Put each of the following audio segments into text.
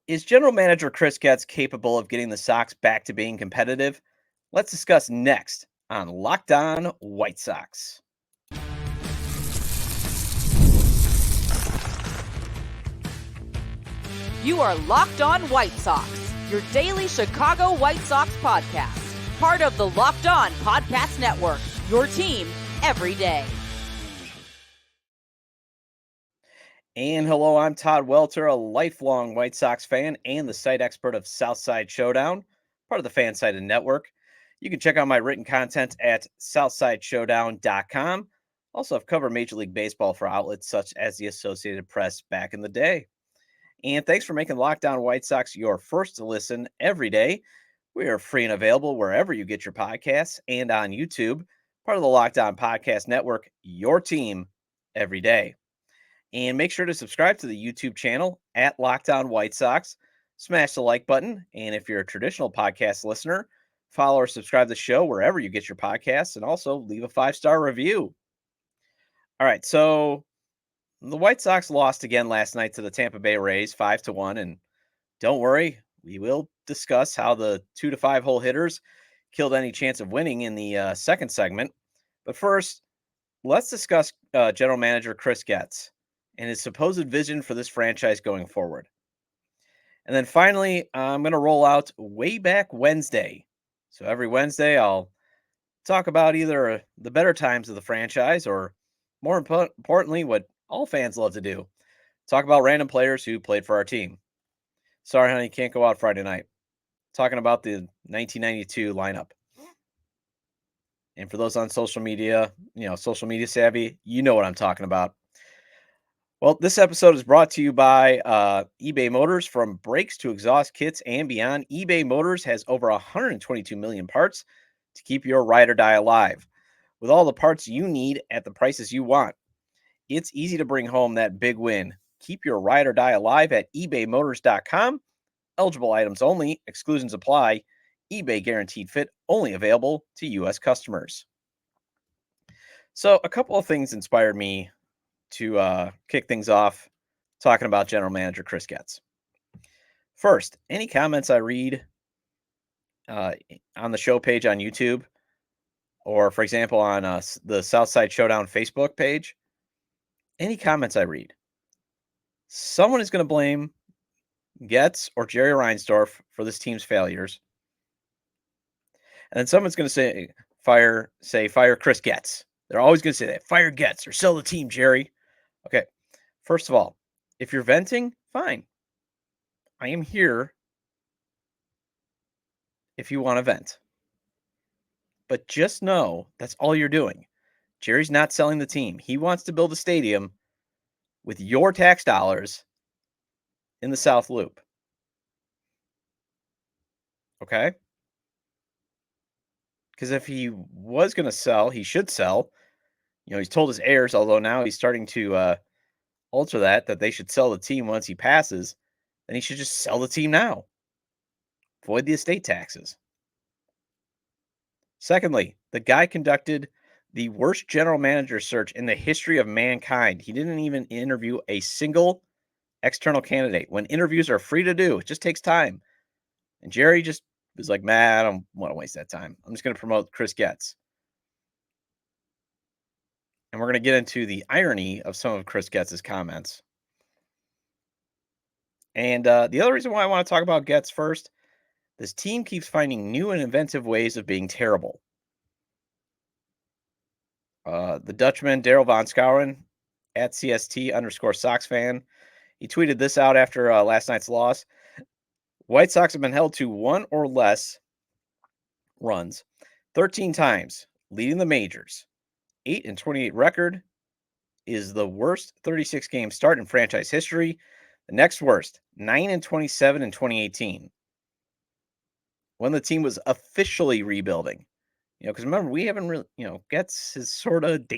Is general manager Chris Getz capable of getting the Sox back to being competitive? Let's discuss next on Locked On White Sox. You are Locked On White Sox, your daily Chicago White Sox podcast. Part of the Locked On Podcast Network, your team every day. And hello, I'm Todd Welter, a lifelong White Sox fan and the site expert of Southside Showdown, part of the Fansided Network. You can check out my written content at southsideshowdown.com. Also, I've covered Major League Baseball for outlets such as the Associated Press back in the day. And thanks for making Locked On White Sox your first listen every day. We are free and available wherever you get your podcasts and on YouTube, part of the Locked On Podcast Network, your team every day. And make sure to subscribe to the YouTube channel at Locked On White Sox. Smash the like button. And if you're a traditional podcast listener, follow or subscribe to the show wherever you get your podcasts, and also leave a 5-star review. All right, so the White Sox lost again last night to the Tampa Bay Rays 5-1. And don't worry, we will discuss how the 2 to 5 hole hitters killed any chance of winning in the second segment. But first, let's discuss general manager Chris Getz and his supposed vision for this franchise going forward. And then finally, I'm going to roll out Way Back Wednesday. So every Wednesday, I'll talk about either the better times of the franchise or, more importantly, what all fans love to do, talk about random players who played for our team. Sorry, honey, can't go out Friday night. Talking about the 1992 lineup. And for those on social media, social media savvy, you know what I'm talking about. Well, this episode is brought to you by eBay Motors. From brakes to exhaust kits and beyond, eBay Motors has over 122 million parts to keep your ride or die alive. With all the parts you need at the prices you want, it's easy to bring home that big win. Keep your ride or die alive at ebaymotors.com. Eligible items only. Exclusions apply. eBay guaranteed fit only available to U.S. customers. So a couple of things inspired me to kick things off talking about general manager Chris Getz. First, any comments I read on the show page on YouTube, or for example on the Southside Showdown Facebook page, any comments I read, someone is going to blame Getz or Jerry Reinsdorf for this team's failures. And then someone's going to say fire Chris Getz. They're always going to say that. Fire Getz or sell the team, Jerry. Okay, first of all, if you're venting, fine. I am here if you want to vent. But just know that's all you're doing. Jerry's not selling the team. He wants to build a stadium with your tax dollars in the South Loop. Okay? Because if he was going to sell, he should sell. He's told his heirs, although now he's starting to alter that they should sell the team once he passes, then he should just sell the team now. Avoid the estate taxes. Secondly, the guy conducted the worst general manager search in the history of mankind. He didn't even interview a single external candidate. When interviews are free to do, it just takes time. And Jerry just was like, man, I don't want to waste that time. I'm just going to promote Chris Getz. And we're going to get into the irony of some of Chris Getz's comments. And the other reason why I want to talk about Getz first, this team keeps finding new and inventive ways of being terrible. The Dutchman, Daryl Von Schouwen, at CST_Sox fan, he tweeted this out after last night's loss. White Sox have been held to one or less runs 13 times, leading the majors. 8-28 record is the worst 36-game start in franchise history. The next worst, 9-27 in 2018, when the team was officially rebuilding. Because remember, we haven't really, Getz has sort of,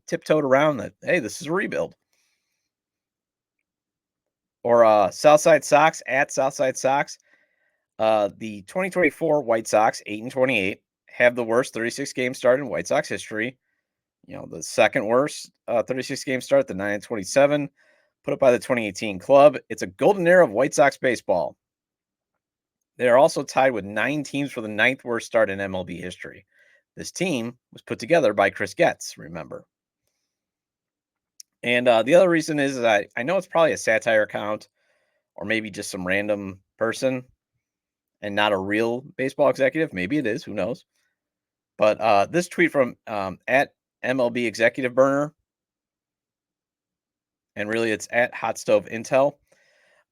tiptoed around that, hey, this is a rebuild. Or Southside Sox, at Southside Sox. The 2024 White Sox, 8-28, have the worst 36-game start in White Sox history. The second worst 36-game start, the 9-27, put up by the 2018 club. It's a golden era of White Sox baseball. They are also tied with 9 teams for the 9th worst start in MLB history. This team was put together by Chris Getz, remember. And the other reason is I know it's probably a satire account or maybe just some random person and not a real baseball executive. Maybe it is, who knows? But this tweet from at MLB Executive Burner, and really it's at Hot Stove Intel.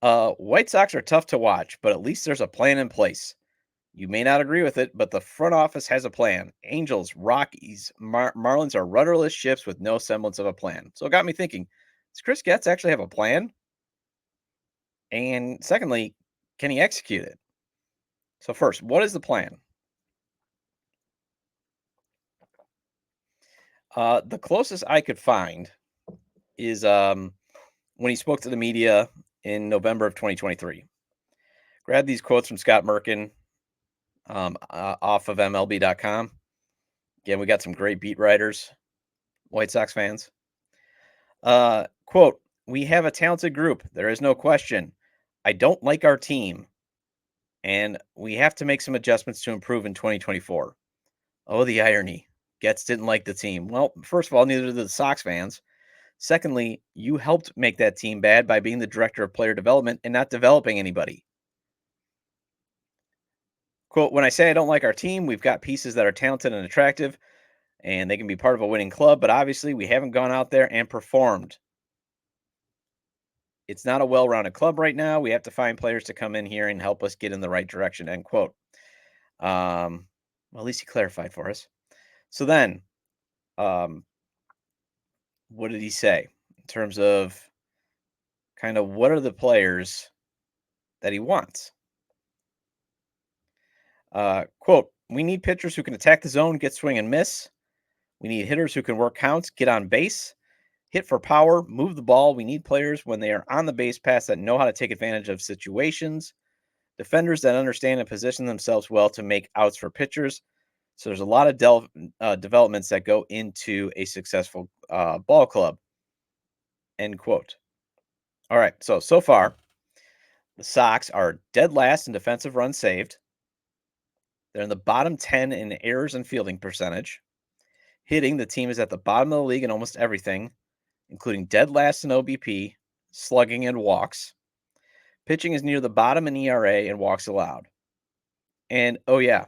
White Sox are tough to watch, but at least there's a plan in place. You may not agree with it, but the front office has a plan. Angels, Rockies, Marlins are rudderless ships with no semblance of a plan. So it got me thinking, does Chris Getz actually have a plan? And secondly, can he execute it? So first, what is the plan? The closest I could find is when he spoke to the media in November of 2023. Grab these quotes from Scott Merkin off of MLB.com. Again, we got some great beat writers, White Sox fans. Quote, "We have a talented group. There is no question. I don't like our team, and we have to make some adjustments to improve in 2024. Oh, the irony. Getz didn't like the team. Well, first of all, neither did the Sox fans. Secondly, you helped make that team bad by being the director of player development and not developing anybody. Quote, when I say I don't like our team, we've got pieces that are talented and attractive, and they can be part of a winning club, but obviously we haven't gone out there and performed. It's not a well-rounded club right now. We have to find players to come in here and help us get in the right direction," end quote. Well, at least he clarified for us. So then, what did he say in terms of kind of what are the players that he wants? Quote, "We need pitchers who can attack the zone, get swing and miss. We need hitters who can work counts, get on base, hit for power, move the ball. We need players when they are on the base pass that know how to take advantage of situations, defenders that understand and position themselves well to make outs for pitchers." So there's a lot of developments that go into a successful ball club, end quote. All right, so far, the Sox are dead last in defensive runs saved. They're in the bottom 10 in errors and fielding percentage. Hitting, the team is at the bottom of the league in almost everything, including dead last in OBP, slugging, and walks. Pitching is near the bottom in ERA and walks allowed. And, oh yeah,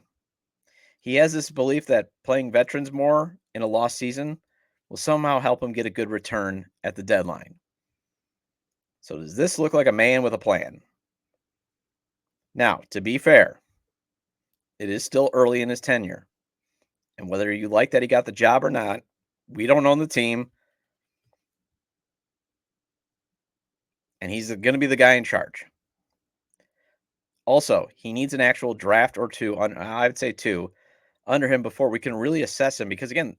he has this belief that playing veterans more in a lost season will somehow help him get a good return at the deadline. So does this look like a man with a plan? Now, to be fair, it is still early in his tenure. And whether you like that he got the job or not, we don't own the team. And he's going to be the guy in charge. Also, he needs an actual draft or two, I would say 2, under him before we can really assess him. Because again,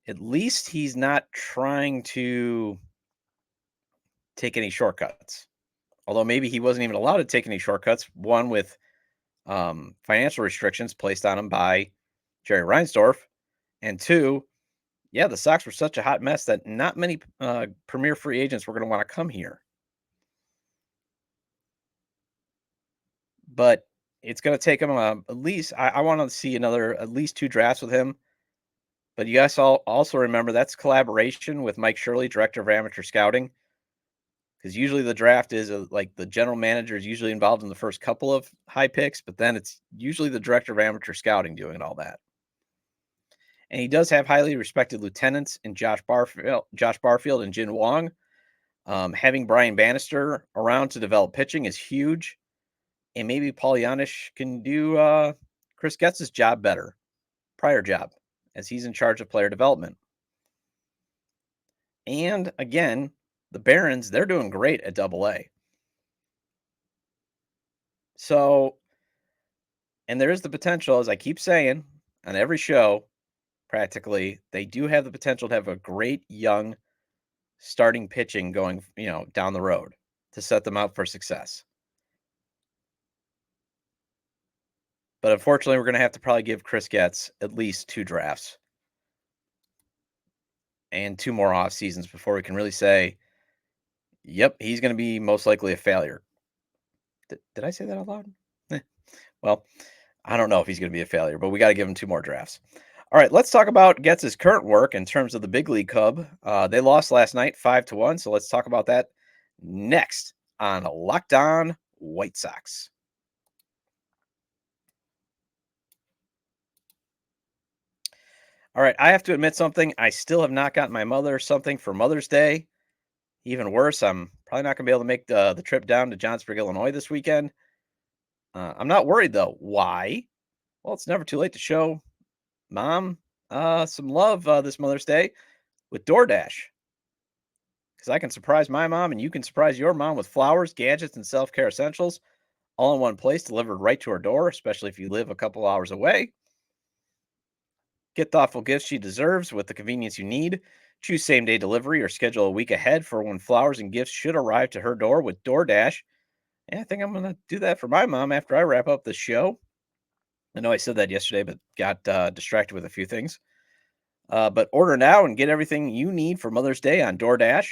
at least he's not trying to take any shortcuts. Although maybe he wasn't even allowed to take any shortcuts. One, with financial restrictions placed on him by Jerry Reinsdorf. And 2, yeah, the Sox were such a hot mess that not many premier free agents were going to want to come here. But it's going to take him at least, I want to see at least 2 drafts with him. But you guys all also remember that's collaboration with Mike Shirley, director of amateur scouting. Because usually the draft is like the general manager is usually involved in the first couple of high picks, but then it's usually the director of amateur scouting doing all that. And he does have highly respected lieutenants in Josh Barfield and Jin Wong. Having Brian Bannister around to develop pitching is huge. And maybe Paul Yanish can do Chris Getz's job better, prior job, as he's in charge of player development. And again, the Barons, they're doing great at Double-A. So, and there is the potential, as I keep saying on every show, practically, they do have the potential to have a great young starting pitching going, down the road to set them up for success. But unfortunately, we're going to have to probably give Chris Getz at least 2 drafts and 2 more off seasons before we can really say, Yep, he's going to be most likely a failure. Did I say that out loud? Eh, Well, I don't know if he's going to be a failure, but we got to give him 2 more drafts. All right, let's talk about Getz's current work in terms of the big league Cub. They lost last night 5-1, so let's talk about that next on Locked On White Sox. All right, I have to admit something. I still have not gotten my mother something for Mother's Day. Even worse, I'm probably not going to be able to make the trip down to Johnsburg, Illinois this weekend. I'm not worried though. Why? Well, it's never too late to show mom some love this Mother's Day with DoorDash. Because I can surprise my mom and you can surprise your mom with flowers, gadgets, and self care essentials all in one place delivered right to her door, especially if you live a couple hours away. Get thoughtful gifts she deserves with the convenience you need. Choose same day delivery or schedule a week ahead for when flowers and gifts should arrive to her door with DoorDash. And I think I'm going to do that for my mom after I wrap up the show. I know I said that yesterday, but got distracted with a few things. But order now and get everything you need for Mother's Day on DoorDash.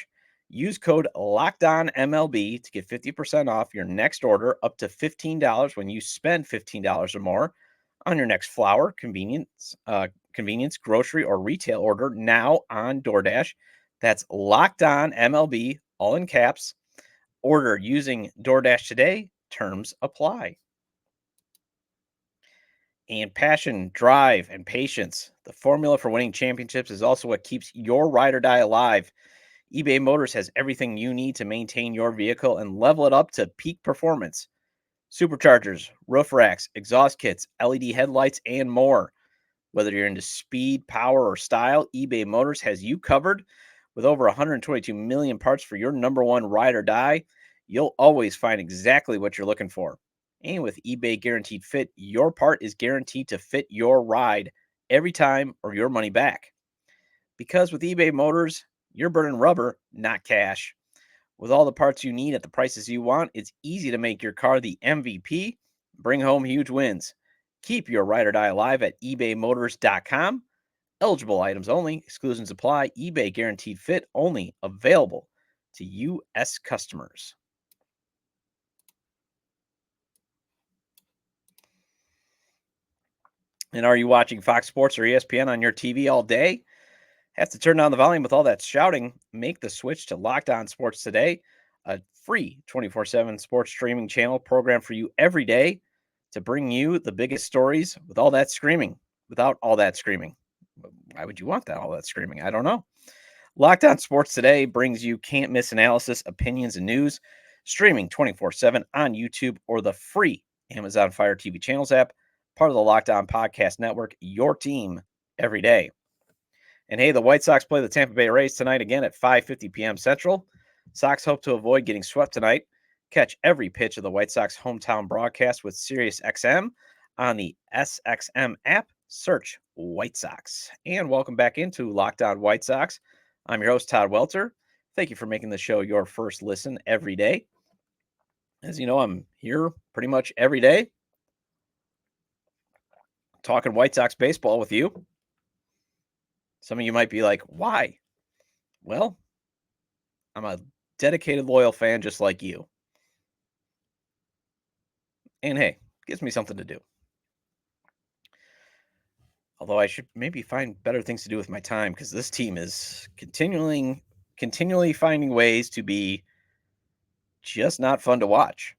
Use code LOCKEDONMLB to get 50% off your next order up to $15 when you spend $15 or more on your next flour, convenience, grocery, or retail order now on DoorDash. That's Locked On MLB, all in caps. Order using DoorDash today. Terms apply. And passion, drive, and patience. The formula for winning championships is also what keeps your ride or die alive. eBay Motors has everything you need to maintain your vehicle and level it up to peak performance. Superchargers, roof racks, exhaust kits, LED headlights, and more. Whether you're into speed, power, or style, eBay Motors has you covered. With over 122 million parts for your number one ride or die, you'll always find exactly what you're looking for. And with eBay Guaranteed Fit, your part is guaranteed to fit your ride every time or your money back. Because with eBay Motors, you're burning rubber, not cash. With all the parts you need at the prices you want, it's easy to make your car the MVP, bring home huge wins. Keep your ride or die alive at ebaymotors.com. Eligible items only, exclusions apply, eBay Guaranteed Fit only, available to U.S. customers. And are you watching Fox Sports or ESPN on your TV all day? Have to turn down the volume with all that shouting? Make the switch to Locked On Sports today, a free 24/7 sports streaming channel program for you every day to bring you the biggest stories with all that screaming. Without all that screaming. Why would you want that all that screaming? I don't know. Locked On Sports today brings you can't miss analysis, opinions, and news, streaming 24/7 on YouTube or the free Amazon Fire TV channels app, part of the Locked On Podcast Network, your team every day. And hey, the White Sox play the Tampa Bay Rays tonight again at 5:50 p.m. Central. Sox hope to avoid getting swept tonight. Catch every pitch of the White Sox hometown broadcast with SiriusXM on the SXM app. Search White Sox. And welcome back into Locked On White Sox. I'm your host, Todd Welter. Thank you for making the show your first listen every day. As you know, I'm here pretty much every day talking White Sox baseball with you. Some of you might be like, why? Well, I'm a dedicated, loyal fan just like you. And hey, gives me something to do. Although I should maybe find better things to do with my time because this team is continually finding ways to be just not fun to watch.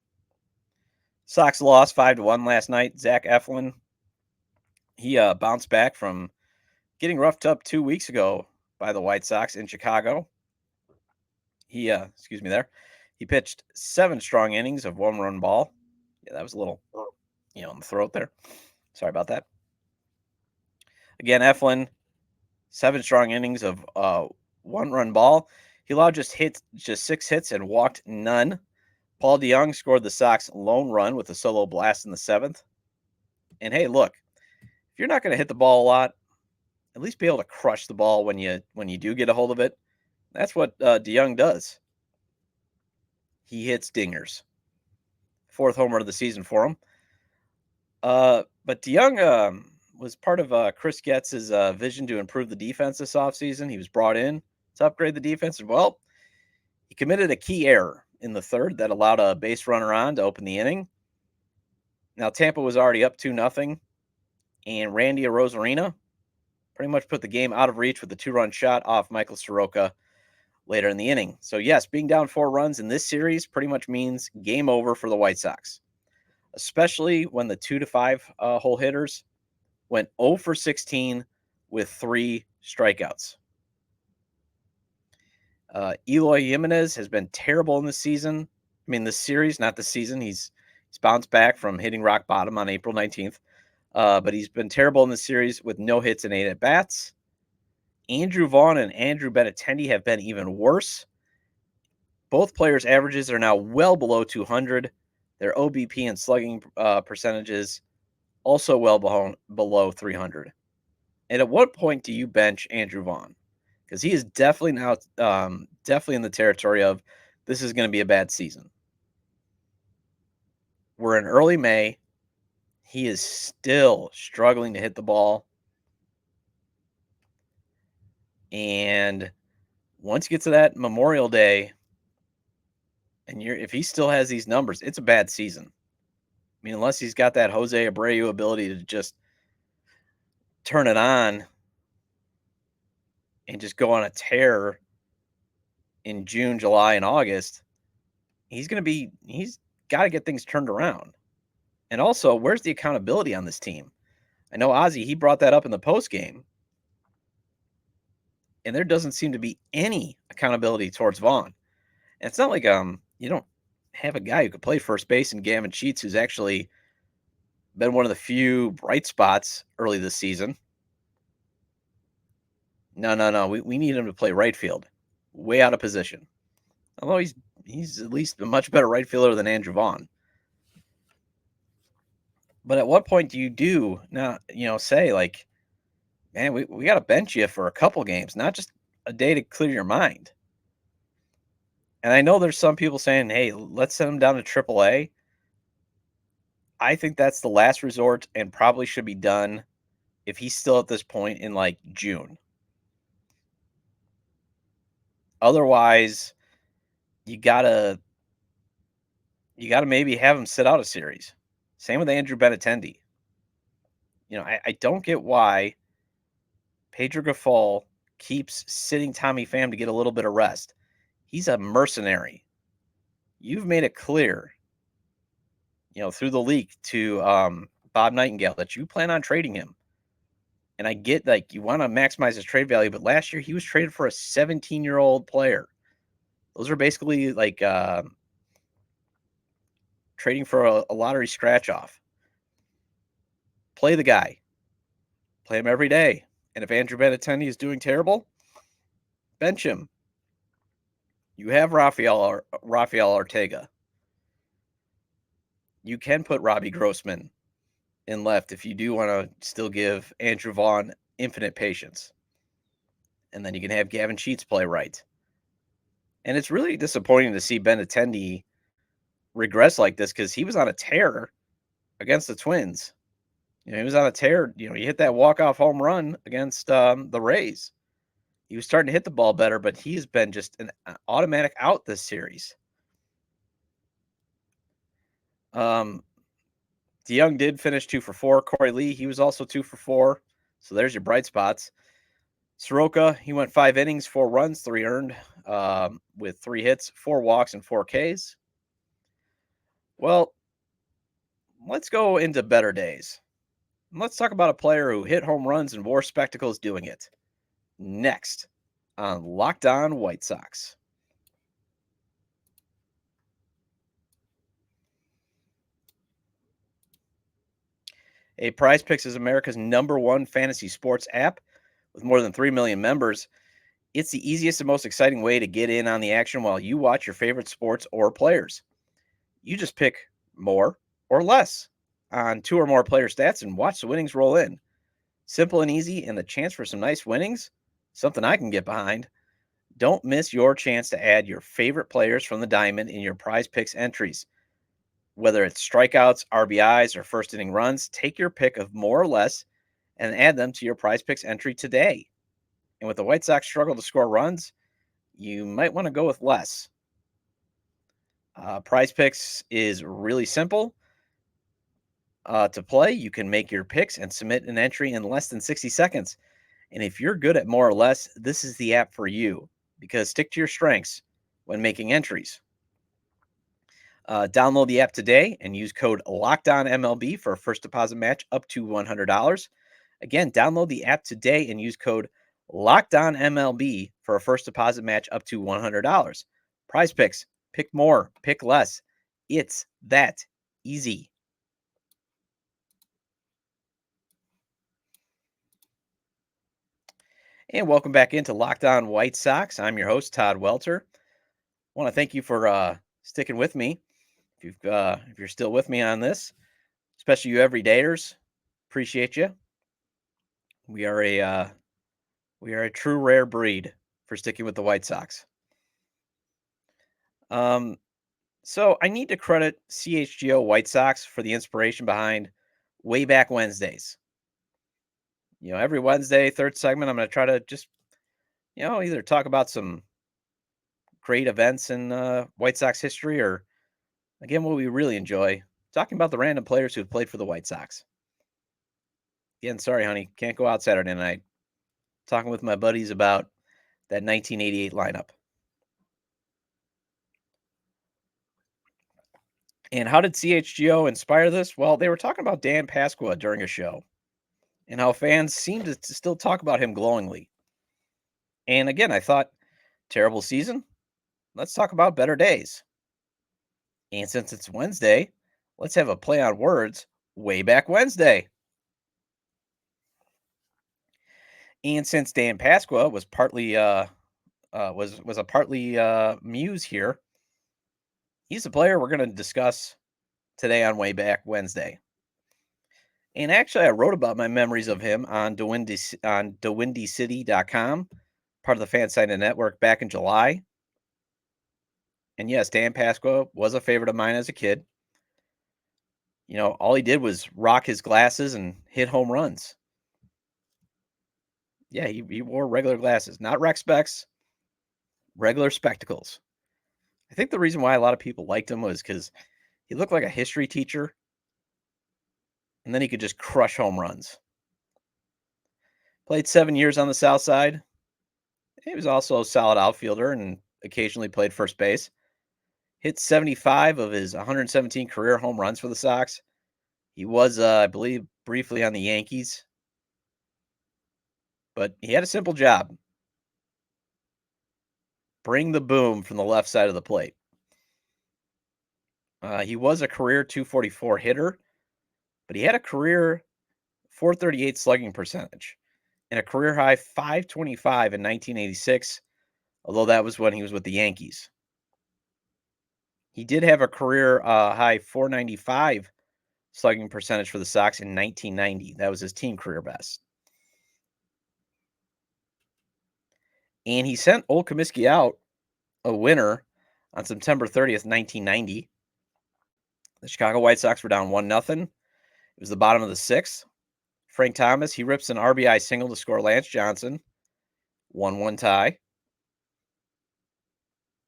Sox lost 5-1 last night. Zach Eflin, he bounced back from getting roughed up 2 weeks ago by the White Sox in Chicago. He pitched 7 strong innings of 1-run ball. Yeah, that was a little, in the throat there. Sorry about that. Again, Eflin, 7 strong innings of 1-run ball. He allowed just 6 hits and walked none. Paul DeJong scored the Sox lone run with a solo blast in the 7th. And hey, look, if you're not going to hit the ball a lot, at least be able to crush the ball when you do get a hold of it. That's what DeJong does. He hits dingers. 4th homer of the season for him. But DeJong was part of Chris Getz's vision to improve the defense this offseason. He was brought in to upgrade the defense. And, well, He committed a key error in the third that allowed a base runner on to open the inning. Now, Tampa was already up 2-0, and Randy Arozarena pretty much put the game out of reach with a 2-run shot off Michael Soroka later in the inning. So, yes, being down 4 runs in this series pretty much means game over for the White Sox, especially when the 2-5 hole hitters went 0 for 16 with 3 strikeouts. Eloy Jimenez has been terrible in this season. I mean, this series, not the season. He's bounced back from hitting rock bottom on April 19th. But he's been terrible in the series with no hits and 8 at-bats. Andrew Vaughn and Andrew Benintendi have been even worse. Both players' averages are now well below 200. Their OBP and slugging percentages also well below 300. And at what point do you bench Andrew Vaughn? Because he is definitely now definitely in the territory of this is going to be a bad season. We're in early May. He is still struggling to hit the ball. And once you get to that Memorial Day, and if he still has these numbers, it's a bad season. I mean, unless he's got that Jose Abreu ability to just turn it on and just go on a tear in June, July, and August, he's got to get things turned around. And also, where's the accountability on this team? I know Ozzie, he brought that up in the post game, and there doesn't seem to be any accountability towards Vaughn. And it's not like you don't have a guy who could play first base in Gavin Sheets, who's actually been one of the few bright spots early this season. No. We need him to play right field. Way out of position. Although he's at least a much better right fielder than Andrew Vaughn. But at what point do you say, like, man, we got to bench you for a couple games, not just a day to clear your mind. And I know there's some people saying, hey, let's send him down to AAA. I think that's the last resort and probably should be done if he's still at this point in like June. Otherwise, you gotta maybe have him sit out a series. Same with Andrew Benintendi. I don't get why Pedro Grifol keeps sitting Tommy Pham to get a little bit of rest. He's a mercenary. You've made it clear, through the leak to Bob Nightingale that you plan on trading him. And I get, like, you want to maximize his trade value, but last year he was traded for a 17-year-old player. Those are basically like trading for a lottery scratch-off. Play the guy. Play him every day. And if Andrew Benintendi is doing terrible, bench him. You have Rafael Ortega. You can put Robbie Grossman in left if you do want to still give Andrew Vaughn infinite patience. And then you can have Gavin Sheets play right. And it's really disappointing to see Benintendi regress like this because he was on a tear against the Twins. He was on a tear. He hit that walk-off home run against the Rays. He was starting to hit the ball better, but he's been just an automatic out this series. DeYoung did finish 2 for 4. Corey Lee, he was also 2 for 4. So there's your bright spots. Soroka, he went 5 innings, 4 runs, 3 earned, with 3 hits, 4 walks, and 4 Ks. Well, let's go into better days. Let's talk about a player who hit home runs and wore spectacles doing it. Next on Locked On White Sox. PrizePicks is America's #1 fantasy sports app with more than 3 million members. It's the easiest and most exciting way to get in on the action while you watch your favorite sports or players. You just pick more or less on 2 or more player stats and watch the winnings roll in. Simple and easy, and the chance for some nice winnings, something I can get behind. Don't miss your chance to add your favorite players from the diamond in your PrizePicks entries. Whether it's strikeouts, RBIs, or first inning runs, take your pick of more or less and add them to your PrizePicks entry today. And with the White Sox struggle to score runs, you might want to go with less. PrizePicks is really simple to play. You can make your picks and submit an entry in less than 60 seconds. And if you're good at more or less, this is the app for you because stick to your strengths when making entries. Download the app today and use code LOCKEDONMLB for a first deposit match up to $100. Again, download the app today and use code LOCKEDONMLB for a first deposit match up to $100. PrizePicks, pick more, pick less. It's that easy. And welcome back into Locked On White Sox. I'm your host, Todd Welter. I want to thank you for sticking with me. If you're still with me on this, especially you everydayers, appreciate you. We are a true rare breed for sticking with the White Sox. So I need to credit CHGO White Sox for the inspiration behind Way Back Wednesdays. Every Wednesday, third segment, I'm going to try to just, either talk about some great events in White Sox history or, again, what we really enjoy, talking about the random players who've played for the White Sox. Again, sorry, honey, can't go out Saturday night. Talking with my buddies about that 1988 lineup. And how did CHGO inspire this? Well, they were talking about Dan Pasqua during a show and how fans seem to still talk about him glowingly. And again, I thought, terrible season. Let's talk about better days. And since it's Wednesday, let's have a play on words. Way Back Wednesday. And since Dan Pasqua was partly was a partly muse here, he's a player we're going to discuss today on Way Back Wednesday. And actually, I wrote about my memories of him on DeWindyCity.com, part of the Fansided Network, back in July. And yes, Dan Pasqua was a favorite of mine as a kid. All he did was rock his glasses and hit home runs. Yeah, he wore regular glasses, not rec specs, regular spectacles. I think the reason why a lot of people liked him was because he looked like a history teacher, and then he could just crush home runs. Played 7 years on the South Side. He was also a solid outfielder and occasionally played first base. Hit 75 of his 117 career home runs for the Sox. He was, I believe, briefly on the Yankees. But he had a simple job. Bring the boom from the left side of the plate. He was a career 244 hitter, but he had a career 438 slugging percentage and a career high 525 in 1986, although that was when he was with the Yankees. He did have a career high 495 slugging percentage for the Sox in 1990. That was his team career best. And he sent Old Comiskey out a winner on September 30th, 1990. The Chicago White Sox were down 1-0. It was the bottom of the sixth. Frank Thomas, he rips an RBI single to score Lance Johnson. 1-1 tie.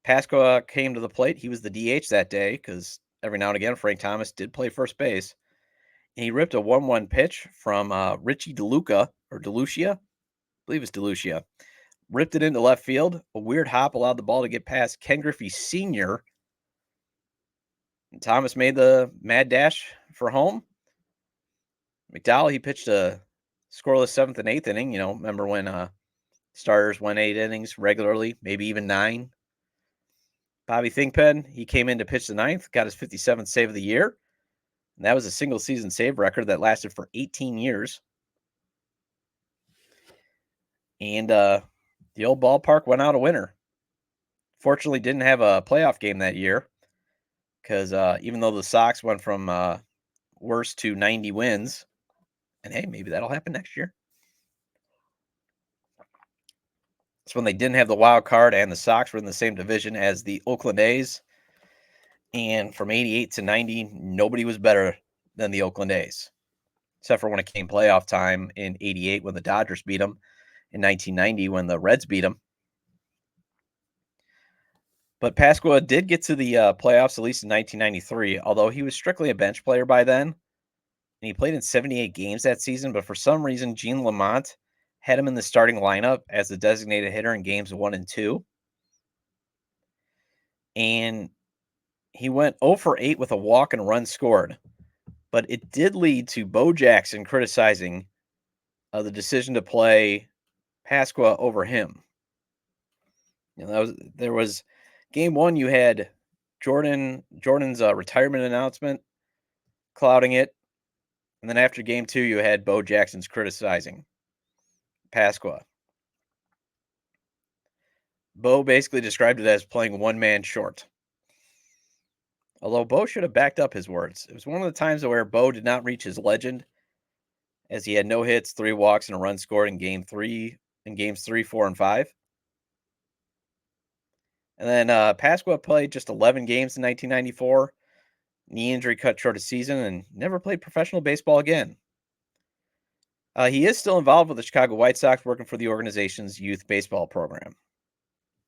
Pasqua came to the plate. He was the DH that day because every now and again, Frank Thomas did play first base. And he ripped a 1-1 pitch from Richie DeLucia, or DeLucia. I believe it's DeLucia. Ripped it into left field. A weird hop allowed the ball to get past Ken Griffey Sr. And Thomas made the mad dash for home. McDowell, he pitched a scoreless 7th and 8th inning. Remember when starters went 8 innings regularly, maybe even 9. Bobby Thingpen, he came in to pitch the 9th, got his 57th save of the year. And that was a single season save record that lasted for 18 years. And the old ballpark went out a winner. Fortunately, didn't have a playoff game that year because even though the Sox went from worst to 90 wins, and hey, maybe that'll happen next year. It's when they didn't have the wild card and the Sox were in the same division as the Oakland A's. And from 88 to 90, nobody was better than the Oakland A's, except for when it came playoff time in 88 when the Dodgers beat them, in 1990 when the Reds beat them. But Pasqua did get to the playoffs at least in 1993, although he was strictly a bench player by then. And he played in 78 games that season, but for some reason, Gene Lamont had him in the starting lineup as the designated hitter in games 1 and 2. And he went 0 for 8 with a walk and a run scored. But it did lead to Bo Jackson criticizing the decision to play Pasqua over him. There was game 1. You had Jordan's retirement announcement clouding it, and then after game 2, you had Bo Jackson's criticizing Pasqua. Bo basically described it as playing one man short. Although Bo should have backed up his words. It was one of the times where Bo did not reach his legend, as he had no hits, 3 walks, and a run scored in games 3, 4, and 5. And then Pasqua played just 11 games in 1994. Knee injury cut short his season and never played professional baseball again. He is still involved with the Chicago White Sox, working for the organization's youth baseball program.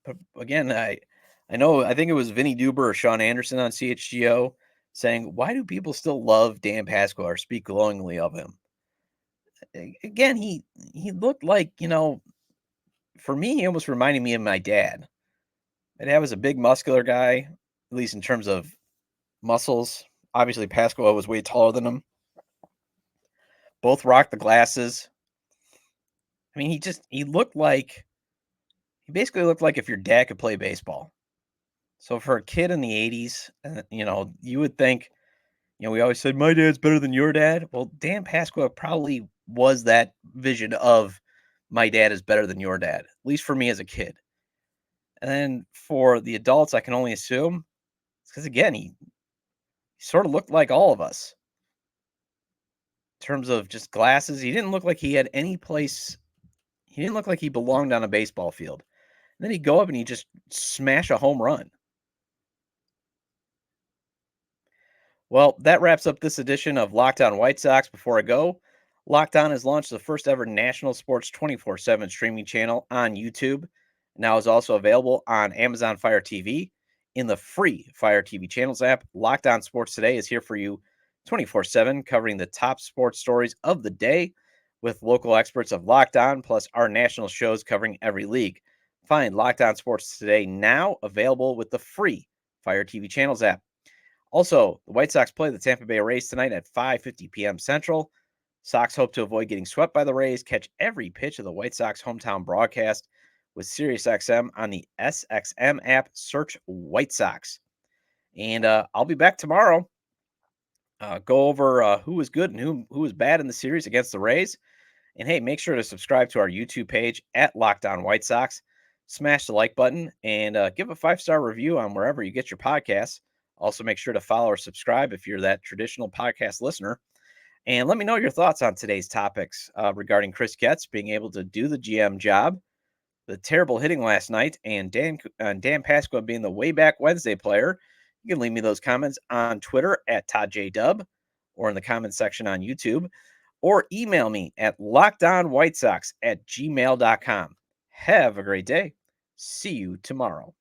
But again, I think it was Vinny Duber or Sean Anderson on CHGO saying, why do people still love Dan Pasqua or speak glowingly of him? Again, he looked like, for me, he almost reminded me of my dad. My dad was a big muscular guy, at least in terms of muscles. Obviously, Pasqua was way taller than him. Both rocked the glasses. I mean, he basically looked like if your dad could play baseball. So for a kid in the 80s, you would think, we always said, my dad's better than your dad. Well, Dan Pasqua probably was that vision of my dad is better than your dad, at least for me as a kid. And then for the adults, I can only assume it's because, again, he sort of looked like all of us in terms of just glasses. He didn't look like he had any place. He didn't look like he belonged on a baseball field. And then he'd go up and he'd just smash a home run. Well, that wraps up this edition of Locked On White Sox. Before I go, Locked On has launched the first ever national sports 24/7 streaming channel on YouTube. Now is also available on Amazon Fire TV. In the free Fire TV channels app, Locked On Sports Today is here for you 24/7, covering the top sports stories of the day with local experts of Locked On, plus our national shows covering every league. Find Locked On Sports Today now available with the free Fire TV channels app. Also, the White Sox play the Tampa Bay Rays tonight at 5:50 p.m. Central. Sox hope to avoid getting swept by the Rays. Catch every pitch of the White Sox hometown broadcast with SiriusXM on the SXM app. Search White Sox. And I'll be back tomorrow. Go over who was good and who was bad in the series against the Rays. And hey, make sure to subscribe to our YouTube page at Locked On White Sox. Smash the like button and give a 5-star review on wherever you get your podcasts. Also, make sure to follow or subscribe if you're that traditional podcast listener. And let me know your thoughts on today's topics regarding Chris Getz being able to do the GM job, the terrible hitting last night, and Dan Pasqua being the way back Wednesday player. You can leave me those comments on Twitter at ToddJDub or in the comments section on YouTube, or email me at lockedonwhitesox@gmail.com. Have a great day. See you tomorrow.